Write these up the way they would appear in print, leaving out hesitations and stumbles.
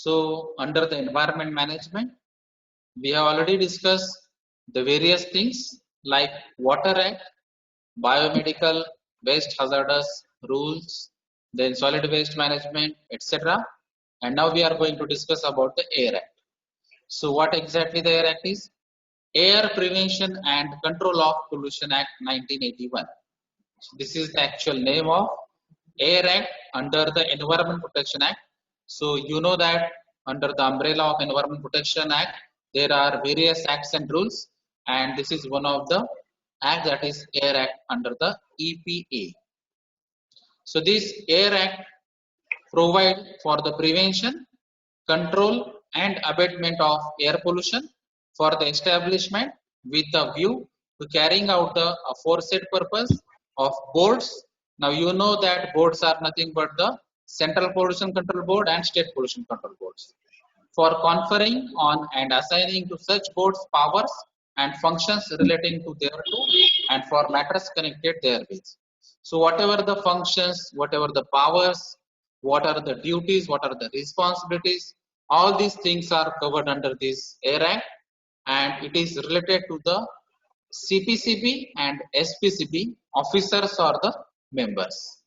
So under the environment management, we have already discussed the various things like Water Act, biomedical, waste hazardous rules, then solid waste management, etc. And now we are going to discuss about the Air Act. So what exactly the Air Act is? Air Prevention and Control of Pollution Act 1981. So this is the actual name of Air Act under the Environment Protection Act. So you know that under the umbrella of Environment Protection Act, there are various acts and rules, and this is one of the act, that is Air Act under the EPA. So this Air Act provide for the prevention, control and abatement of air pollution for the establishment with a view to carrying out the aforesaid purpose of boards. Now you know that boards are nothing but the Central Pollution Control Board and State Pollution Control Boards, for conferring on and assigning to such boards powers and functions relating to thereto and for matters connected therewith. So whatever the functions, whatever the powers, what are the duties, what are the responsibilities, all these things are covered under this Air Act, and it is related to the CPCB and SPCB officers or the members.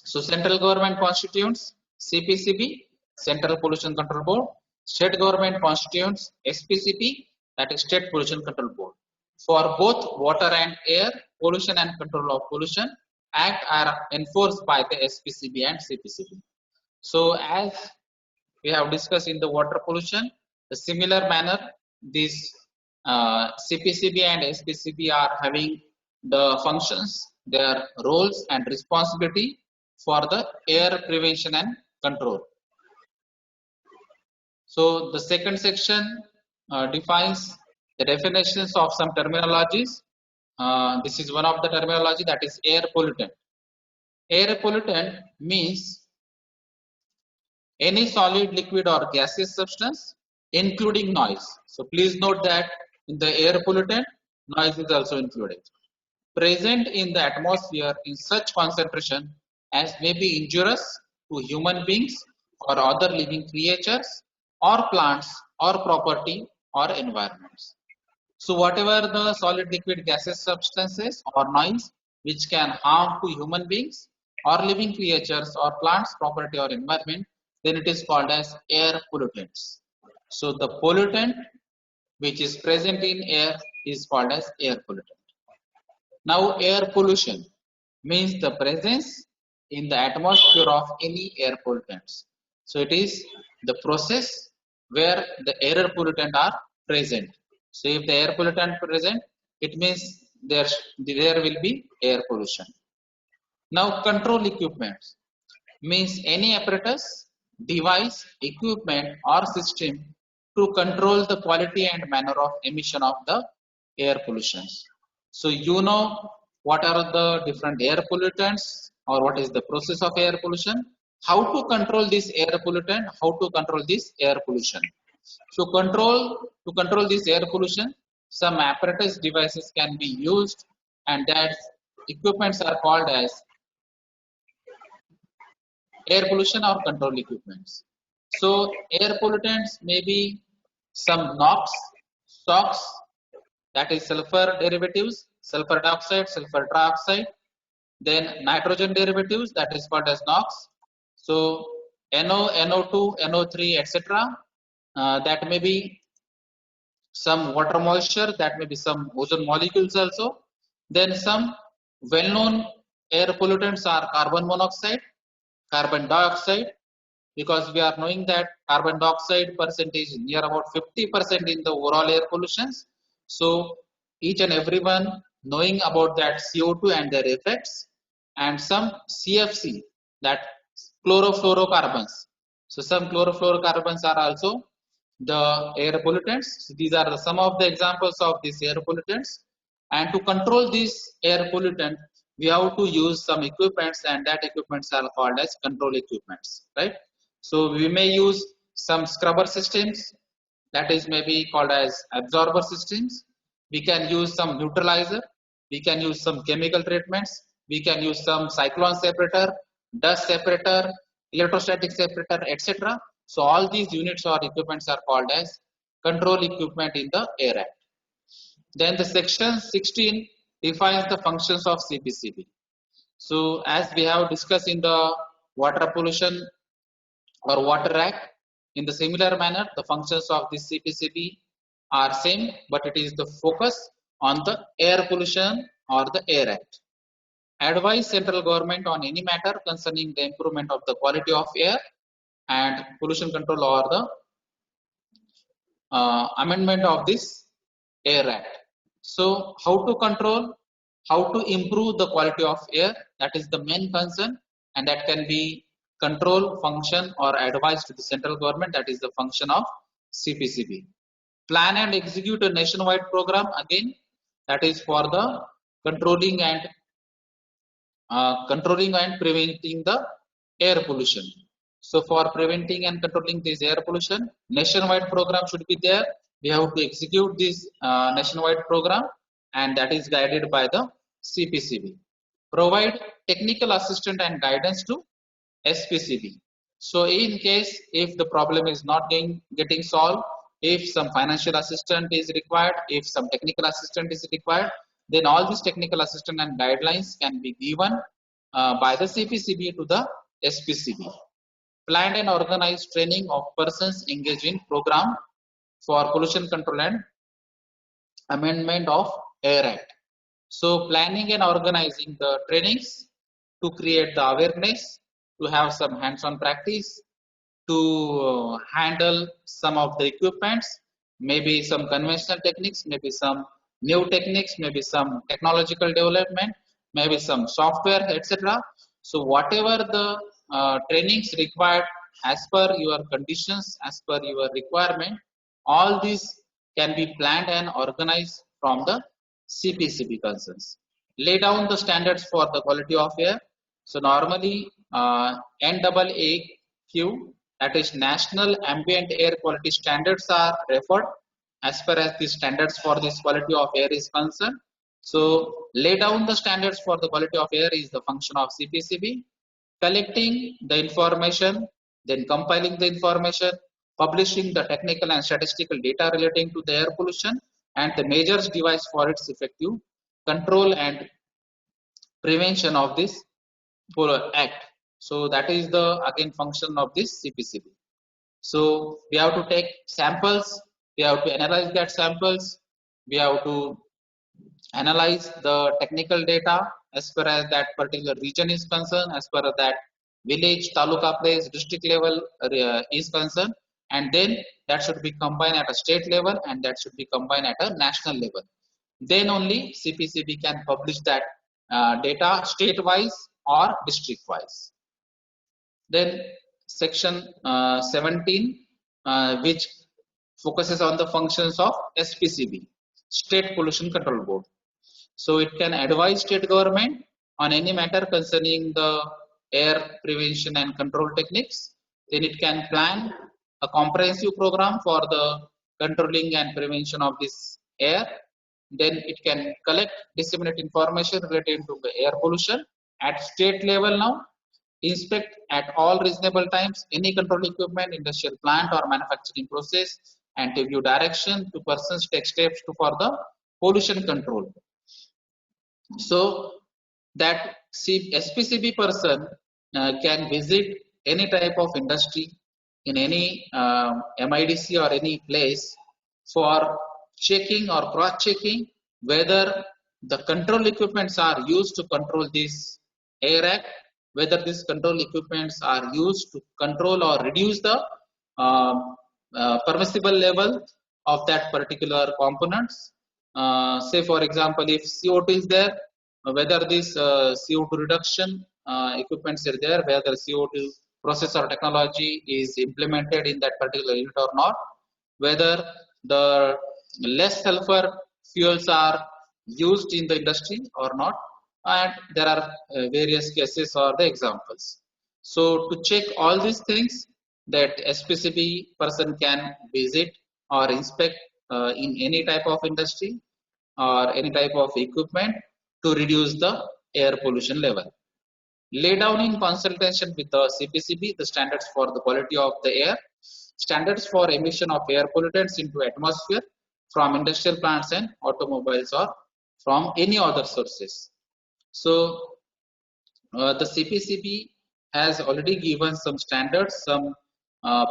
So central government constitutes CPCB, Central Pollution Control Board. State government constitutes SPCB, that is State Pollution Control Board. For both water and air pollution and control of pollution act are enforced by the SPCB and CPCB. So as we have discussed in the water pollution, the similar manner these CPCB and SPCB are having the functions, their roles and responsibility for the air prevention and control. So the second section defines the definitions of some terminologies. This is one of the terminology, that is air pollutant. Air pollutant means any solid, liquid or gaseous substance including noise. So please note that in the air pollutant, noise is also included, present in the atmosphere in such concentration as may be injurious to human beings or other living creatures or plants or property or environments. So whatever the solid, liquid, gaseous substances or noise which can harm to human beings or living creatures or plants, property or environment, then it is called as air pollutants. So the pollutant which is present in air is called as air pollutant. Now air pollution means the presence in the atmosphere of any air pollutants. So it is the process where the air pollutant are present. So if the air pollutant present, it means there will be air pollution. Now control equipments means any apparatus, device, equipment or system to control the quality and manner of emission of the air pollutions. So you know what are the different air pollutants or what is the process of air pollution, how to control this air pollutant, how to control this air pollution. So to control this air pollution, some apparatus devices can be used, and that equipments are called as air pollution or control equipments. So air pollutants may be some NOx, SOx, that is sulfur derivatives, sulfur dioxide, sulfur trioxide, then nitrogen derivatives, that is called as NOx. So NO, NO2, NO3, etc. That may be some water moisture, that may be some ozone molecules also. Then some well-known air pollutants are carbon monoxide, carbon dioxide, because we are knowing that carbon dioxide percentage is near about 50% in the overall air pollutions. So each and everyone knowing about that CO2 and their effects, and some CFC, that chlorofluorocarbons. So some chlorofluorocarbons are also the air pollutants. So these are some of the examples of these air pollutants. And to control this air pollutant, we have to use some equipments, and that equipments are called as control equipments, right? So we may use some scrubber systems, that is maybe called as absorber systems. We can use some neutralizer, we can use some chemical treatments, we can use some cyclone separator, dust separator, electrostatic separator, etc. So all these units or equipments are called as control equipment in the Air Act. Then the section 16 defines the functions of CPCB. So as we have discussed in the water pollution or water act, in the similar manner the functions of this CPCB are same, but it is the focus on the air pollution or the Air Act. Advise central government on any matter concerning the improvement of the quality of air and pollution control or the amendment of this Air Act. So how to control, how to improve the quality of air, that is the main concern, and that can be control function or advice to the central government, that is the function of CPCB. Plan and execute a nationwide program, again that is for the controlling and preventing the air pollution. So for preventing and controlling this air pollution, nationwide program should be there. We have to execute this nationwide program, and that is guided by the CPCB. Provide technical assistance and guidance to SPCB. So in case if the problem is not getting solved, if some financial assistance is required, if some technical assistance is required, then all these technical assistance and guidelines can be given by the CPCB to the SPCB. Planned and organized training of persons engaged in program for pollution control and amendment of Air Act. So planning and organizing the trainings to create the awareness, to have some hands-on practice, to handle some of the equipments, maybe some conventional techniques, maybe some new techniques, maybe some technological development, maybe some software, etc. So whatever the trainings required as per your conditions, as per your requirement, all these can be planned and organized from the CPCB concerns. Lay down the standards for the quality of air. So normally NAAQ, that is National Ambient Air Quality Standards, are referred as far as the standards for this quality of air is concerned. So lay down the standards for the quality of air is the function of CPCB. Collecting the information, then compiling the information, publishing the technical and statistical data relating to the air pollution, and the measures devised for its effective control and prevention of this act. So that is the again function of this CPCB. So we have to take samples, we have to analyze that samples, we have to analyze the technical data as far as that particular region is concerned, as far as that village, taluka place, district level is concerned, and then that should be combined at a state level, and that should be combined at a national level. Then only CPCB can publish that data state-wise or district-wise. Then section 17, which focuses on the functions of SPCB, State Pollution Control Board. So it can advise state government on any matter concerning the air prevention and control techniques. Then it can plan a comprehensive program for the controlling and prevention of this air. Then it can collect, disseminate information related to the air pollution at state level now. Inspect at all reasonable times any control equipment, industrial plant or manufacturing process, and to give direction to persons take steps for the pollution control. So that SPCB person can visit any type of industry in any MIDC or any place for checking or cross-checking whether the control equipments are used to control this Air Act, whether these control equipments are used to control or reduce the permissible level of that particular components. Say for example, if CO2 is there, whether this CO2 reduction equipments are there, whether CO2 process or technology is implemented in that particular unit or not, whether the less sulfur fuels are used in the industry or not, and there are various cases or the examples. So to check all these things, that SPCB person can visit or inspect in any type of industry or any type of equipment to reduce the air pollution level. lay down in consultation with the CPCB the standards for the quality of the air, standards for emission of air pollutants into atmosphere from industrial plants and automobiles or from any other sources. So the CPCB has already given some standards, some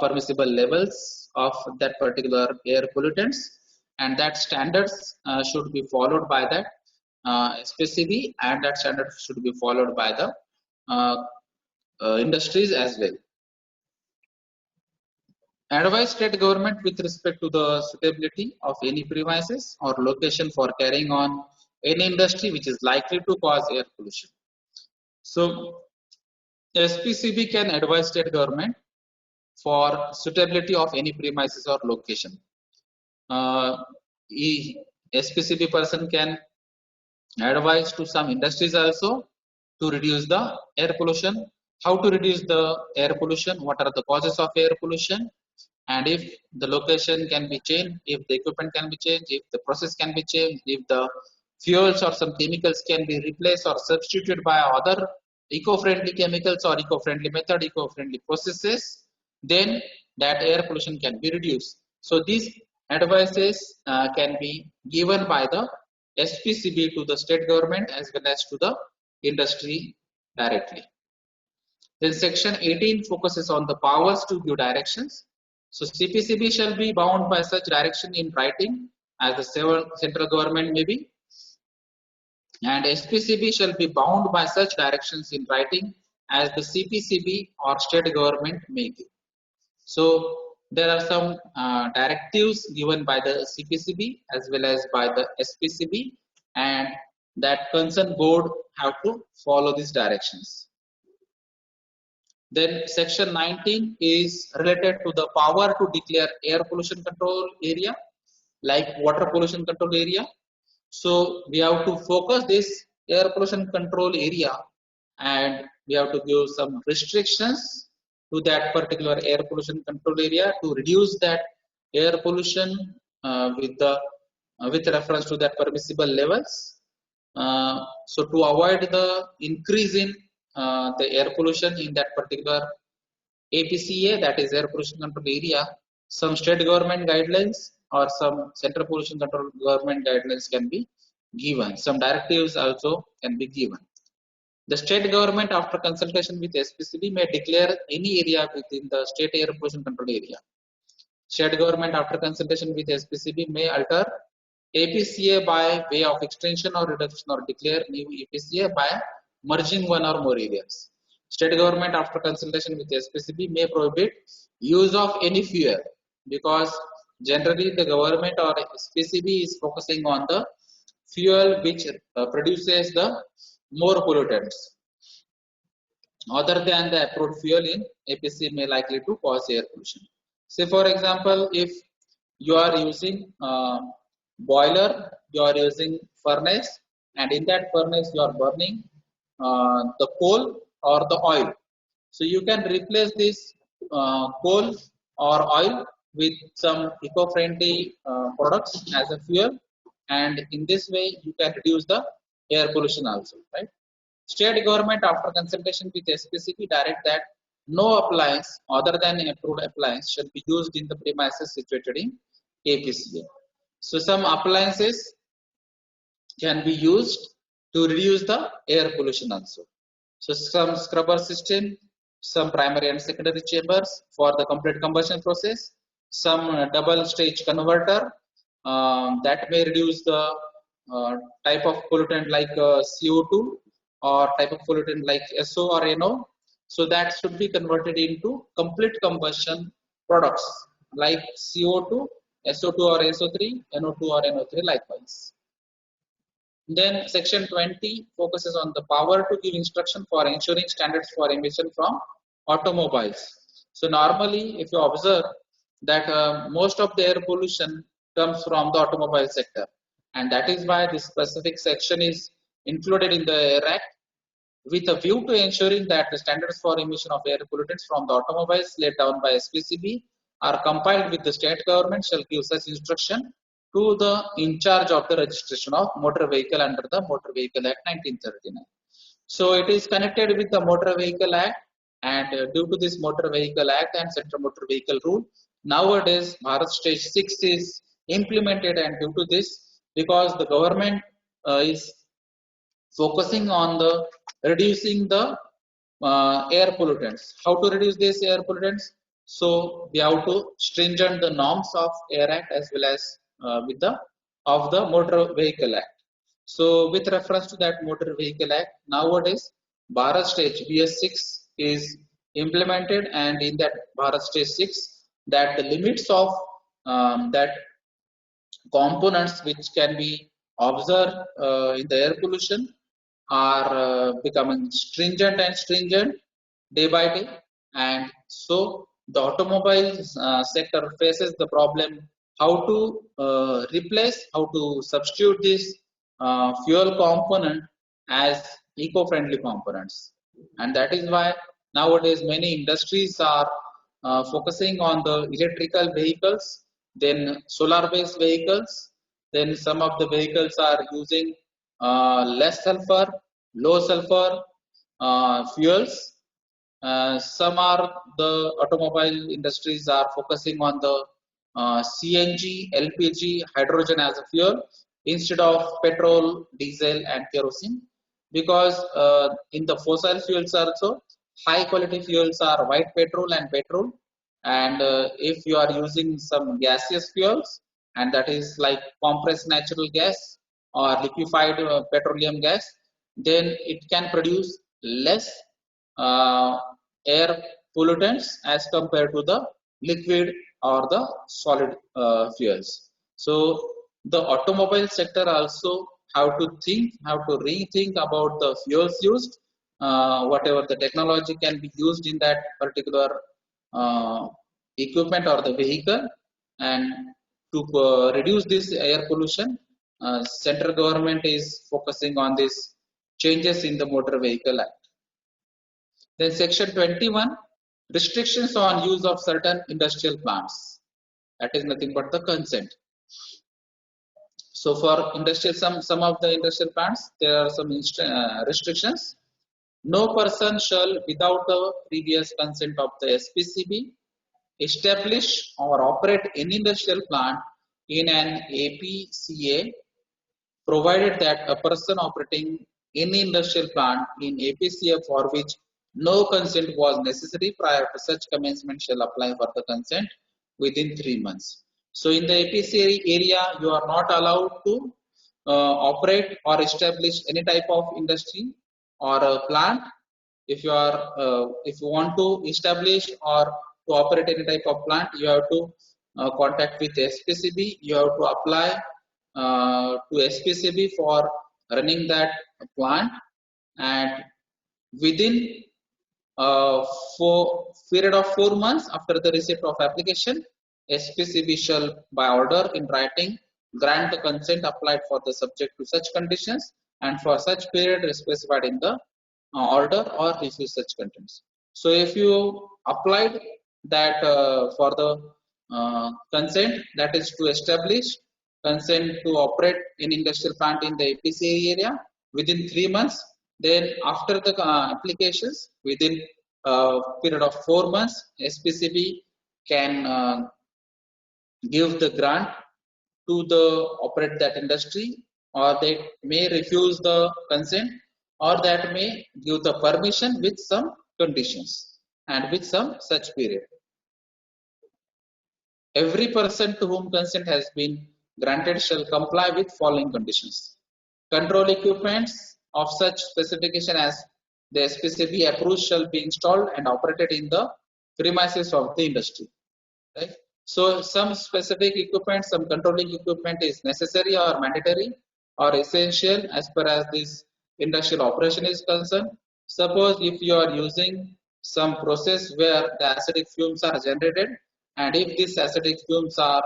permissible levels of that particular air pollutants, and that standards should be followed by that SPCB, and that standard should be followed by the industries as well. Advise state government with respect to the suitability of any premises or location for carrying on any industry which is likely to cause air pollution. So SPCB can advise state government for suitability of any premises or location. SPCB person can advise to some industries also to reduce the air pollution. How to reduce the air pollution? What are the causes of air pollution? And if the location can be changed, if the equipment can be changed, if the process can be changed, if the fuels or some chemicals can be replaced or substituted by other eco-friendly chemicals or eco-friendly method, eco-friendly processes, then that air pollution can be reduced. So these advices can be given by the SPCB to the state government as well as to the industry directly. Then section 18 focuses on the powers to give directions. So CPCB shall be bound by such direction in writing as the central government may be, and SPCB shall be bound by such directions in writing as the CPCB or state government may give. So there are some directives given by the CPCB as well as by the SPCB, and that concerned board have to follow these directions. Then section 19 is related to the power to declare air pollution control area like water pollution control area. So we have to focus this air pollution control area, and we have to give some restrictions to that particular air pollution control area to reduce that air pollution with reference to that permissible levels. So to avoid the increase in the air pollution in that particular APCA, that is air pollution control area, some state government guidelines or some central pollution control government guidelines can be given. Some directives also can be given. The state government, after consultation with SPCB, may declare any area within the state air pollution control area. State government, after consultation with SPCB, may alter APCA by way of extension or reduction or declare new APCA by merging one or more areas. State government, after consultation with SPCB, may prohibit use of any fuel, because generally the government or SPCB is focusing on the fuel which produces the more pollutants other than the approved fuel in APCA may likely to cause air pollution. Say for example, if you are using boiler, you are using furnace, and in that furnace you are burning the coal or the oil. So you can replace this coal or oil with some eco-friendly products as a fuel, and in this way you can reduce the air pollution also, right? State government, after consultation with SPCB, direct that no appliance other than an approved appliance should be used in the premises situated in APCA. So some appliances can be used to reduce the air pollution also. So some scrubber system, some primary and secondary chambers for the complete combustion process, some double stage converter that may reduce the type of pollutant like CO2 or type of pollutant like SO or NO. So that should be converted into complete combustion products like CO2, SO2 or SO3, NO2 or NO3 likewise. Then section 20 focuses on the power to give instruction for ensuring standards for emission from automobiles. So normally if you observe that most of the air pollution comes from the automobile sector, and that is why this specific section is included in the Air Act with a view to ensuring that the standards for emission of air pollutants from the automobiles laid down by SPCB are compiled with the state government shall give such instruction to the in charge of the registration of motor vehicle under the Motor Vehicle Act 1939. So it is connected with the Motor Vehicle Act, and due to this Motor Vehicle Act and Central Motor Vehicle Rule, nowadays Bharat Stage 6 is implemented, and due to this, because the government is focusing on the reducing the air pollutants. How to reduce these air pollutants? So we have to stringent the norms of Air Act as well as with the of the Motor Vehicle Act. So with reference to that Motor Vehicle Act, nowadays Bharat Stage BS6 is implemented, and in that Bharat Stage 6, that the limits of that components which can be observed in the air pollution are becoming stringent and stringent day by day, and so the automobile sector faces the problem how to how to substitute this fuel component as eco-friendly components, and that is why nowadays many industries are focusing on the electrical vehicles, then solar based vehicles, then some of the vehicles are using less sulfur, low sulfur fuels. Some are the automobile industries are focusing on the CNG, LPG, hydrogen as a fuel instead of petrol, diesel, and kerosene. Because in the fossil fuels also, high quality fuels are white petrol and petrol. And if you are using some gaseous fuels, and that is like compressed natural gas or liquefied petroleum gas, then it can produce less uh, air pollutants as compared to the liquid or the solid fuels. So the automobile sector also have to rethink about the fuels used, whatever the technology can be used in that particular uh, equipment or the vehicle, and to reduce this air pollution, central government is focusing on this changes in the Motor Vehicle Act. Then section 21, restrictions on use of certain industrial plants. That is nothing but the consent. So for industrial, some of the industrial plants, there are some restrictions. No person shall, without the previous consent of the SPCB, establish or operate any industrial plant in an APCA, provided that a person operating any industrial plant in APCA for which no consent was necessary prior to such commencement shall apply for the consent within 3 months. So in the APCA area, you are not allowed to operate or establish any type of industry or a plant. If you want to establish or to operate any type of plant, you have to contact with SPCB. You have to apply to SPCB for running that plant, and within for period of 4 months after the receipt of application, SPCB shall by order in writing grant the consent applied for the subject to such conditions and for such period specified in the order, or refuse such contents. So if you applied that for the consent, that is to establish consent to operate in industrial plant in the APCA area within 3 months, then after the applications within period of 4 months, SPCB can give the grant to the operate that industry, or they may refuse the consent, or that may give the permission with some conditions and with some such period. Every person to whom consent has been granted shall comply with following conditions. Control equipments of such specification as the SPCB approves shall be installed and operated in the premises of the industry. Right? So some specific equipment, some controlling equipment is necessary or mandatory or essential as per as this industrial operation is concerned. Suppose if you are using some process where the acidic fumes are generated, and if these acidic fumes are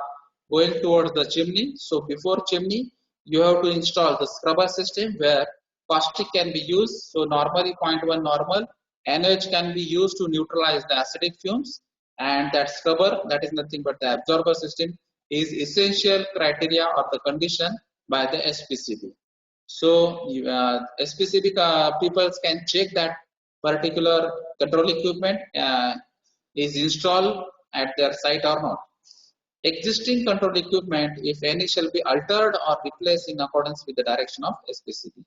going towards the chimney, so before chimney you have to install the scrubber system where caustic can be used. So normally 0.1 normal NaOH can be used to neutralize the acidic fumes, and that scrubber, that is nothing but the absorber system, is essential criteria or the condition by the SPCB. So SPCB people can check that particular control equipment is installed at their site or not. Existing control equipment, if any, shall be altered or replaced in accordance with the direction of SPCB.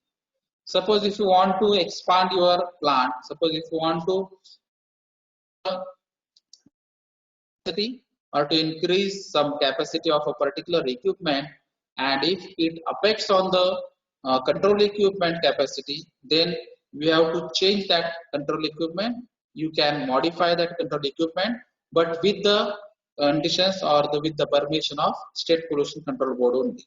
Suppose if you want to expand your plant, suppose if you want to or to increase some capacity of a particular equipment, and if it affects on the control equipment capacity, then we have to change that control equipment. You can modify that control equipment, but with the conditions or with the permission of State Pollution Control Board only.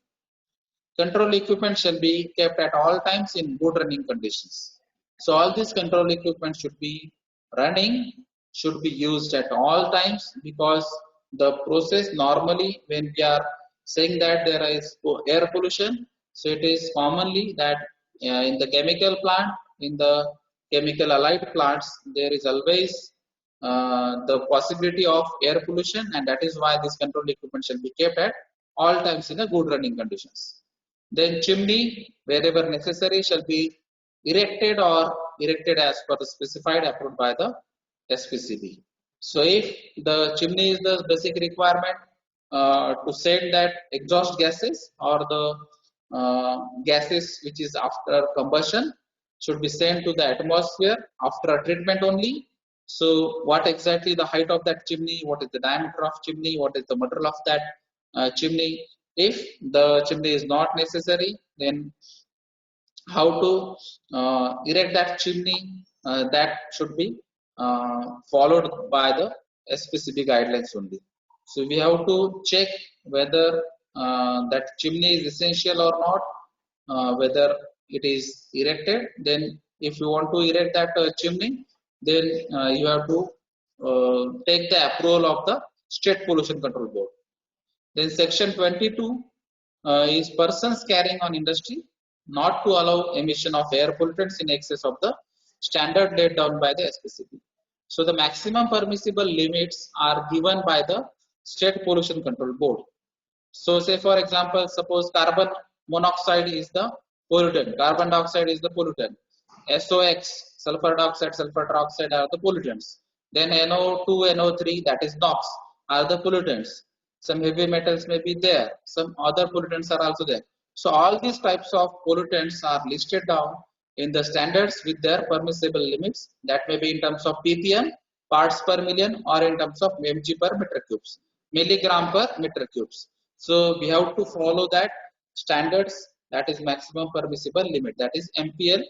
Control equipment shall be kept at all times in good running conditions. So all these control equipment should be running, should be used at all times, because the process normally, when we are saying that there is air pollution, so it is commonly that in the chemical plant, in the chemical allied plants, there is always the possibility of air pollution, and that is why this control equipment shall be kept at all times in a good running conditions. Then chimney, wherever necessary, shall be erected or erected as per the specified approved by the SPCB. So if the chimney is the basic requirement to send that exhaust gases or the gases which is after combustion should be sent to the atmosphere after a treatment only. So what exactly the height of that chimney, what is the diameter of chimney, what is the material of that chimney. If the chimney is not necessary, then how to erect that chimney, that should be followed by the SPCB guidelines only. So we have to check whether that chimney is essential or not, whether it is erected. Then if you want to erect that chimney, then you have to take the approval of the State Pollution Control Board. Then section 22 is persons carrying on industry not to allow emission of air pollutants in excess of the standard laid down by the SPCB. So the maximum permissible limits are given by the State Pollution Control Board. So say for example, suppose carbon monoxide is the pollutant, carbon dioxide is the pollutant, SOx, sulfur dioxide, sulfur trioxide are the pollutants. Then NO2, NO3, that is NOx, are the pollutants. Some heavy metals may be there, some other pollutants are also there. So all these types of pollutants are listed down in the standards with their permissible limits, that may be in terms of ppm, parts per million, or in terms of mg per meter cubes, milligram per meter cubes. So we have to follow that standards, that is maximum permissible limit, that is MPL,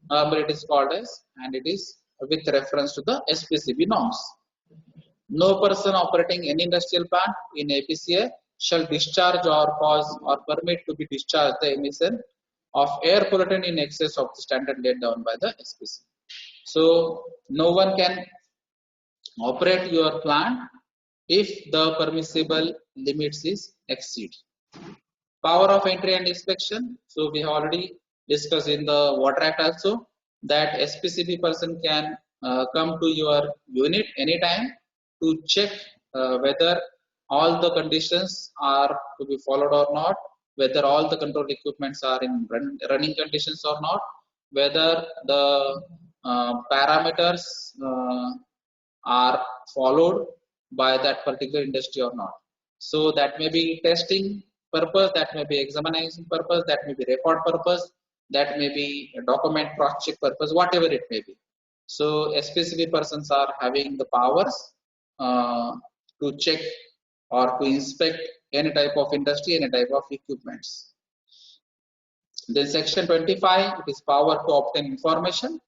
but it is called as, and it is with reference to the SPCB norms. No person operating any industrial plant in APCA shall discharge or cause or permit to be discharged the emission of air pollutant in excess of the standard laid down by the SPCB. So no one can operate your plant if the permissible limits is exceed. Power of entry and inspection. So we have already discussed in the Water Act also that SPCB person can come to your unit anytime to check whether all the conditions are to be followed or not, whether all the control equipments are in running conditions or not, whether the parameters are followed by that particular industry or not. So that may be testing purpose, that may be examination purpose, that may be record purpose, that may be document cross check purpose, whatever it may be. So SPCB persons are having the powers to check or to inspect any type of industry, any type of equipments. Then section 25, it is power to obtain information.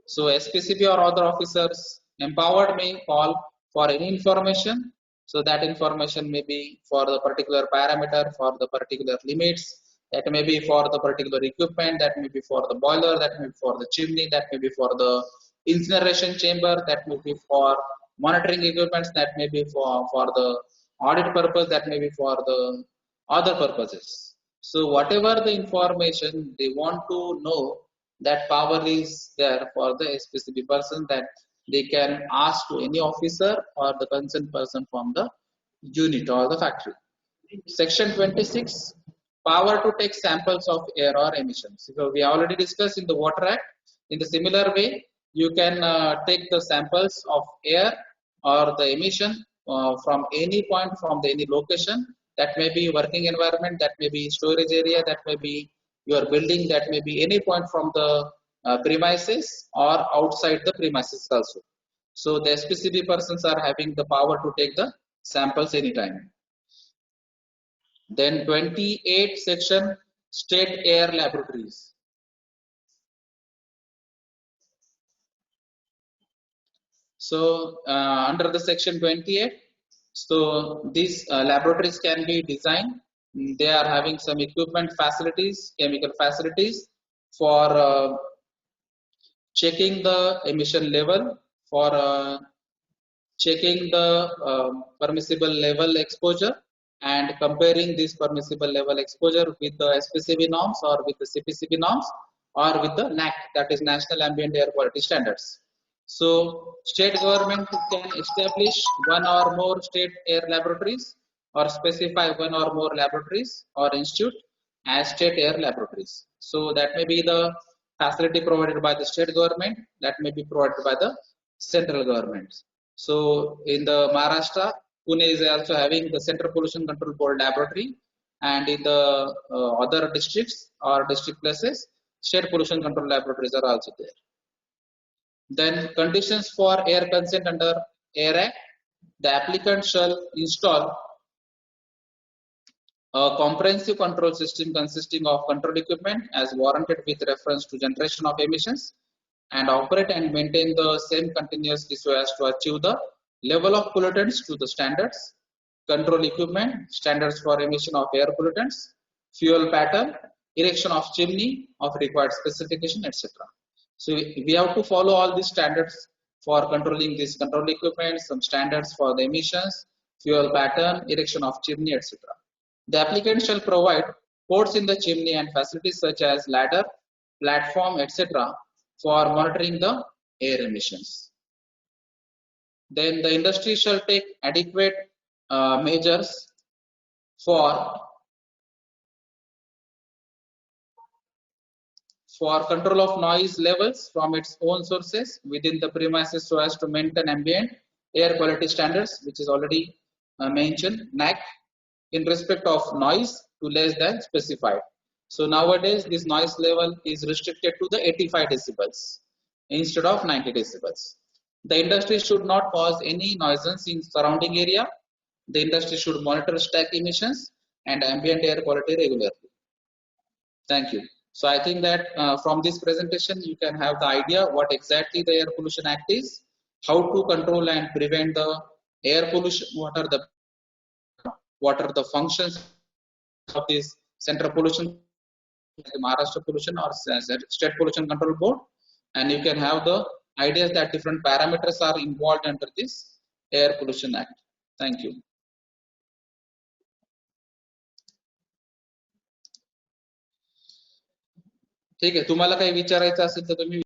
So SPCB or other officers empowered may call for any information. So that information may be for the particular parameter, for the particular limits, that may be for the particular equipment, that may be for the boiler, that may be for the chimney, that may be for the incineration chamber, that may be for monitoring equipments, that may be for the audit purpose, that may be for the other purposes. So whatever the information they want to know, that power is there for the SPCB person, that they can ask to any officer or the concerned person from the unit or the factory. Section 26, power to take samples of air or emissions. So we already discussed in the Water Act. In the similar way, you can take the samples of air or the emission from any point, from any location. That may be working environment, that may be storage area, that may be your building, that may be any point from the premises or outside the premises also. So the SPCB persons are having the power to take the samples anytime. Then 28 section, state air laboratories. So under the section 28, so these laboratories can be designed. They are having some equipment facilities, chemical facilities for checking the emission level, for checking the permissible level exposure, and comparing this permissible level exposure with the SPCB norms or with the CPCB norms or with the NAQ, that is National Ambient Air Quality Standards. So state government can establish one or more state air laboratories or specify one or more laboratories or institute as state air laboratories. So that may be the facility provided by the state government, that may be provided by the central government. So in the Maharashtra, Pune is also having the Central Pollution Control Board laboratory, and in the other districts or district places, state pollution control laboratories are also there. Then conditions for air consent under Air Act: the applicant shall install a comprehensive control system consisting of control equipment as warranted with reference to generation of emissions, and operate and maintain the same continuously so as to achieve the level of pollutants to the standards, control equipment, standards for emission of air pollutants, fuel pattern, erection of chimney of required specification, etc. So we have to follow all these standards for controlling this control equipment, some standards for the emissions, fuel pattern, erection of chimney, etc. The applicant shall provide ports in the chimney and facilities such as ladder, platform, etc. for monitoring the air emissions. Then the industry shall take adequate measures for control of noise levels from its own sources within the premises so as to maintain ambient air quality standards, which is already mentioned, NAQ, in respect of noise to less than specified. So nowadays this noise level is restricted to the 85 decibels instead of 90 decibels. The industry should not cause any nuisance in surrounding area. The industry should monitor stack emissions and ambient air quality regularly. Thank you. So I think that from this presentation you can have the idea what exactly the Air Pollution Act is, how to control and prevent the air pollution, what are the functions of this Central Pollution, Maharashtra Pollution or State Pollution Control Board, and you can have the ideas that different parameters are involved under this Air Pollution Act. Thank you. ठीक आहे, तुम्हाला काही विचारायचं असेल तर तुम्ही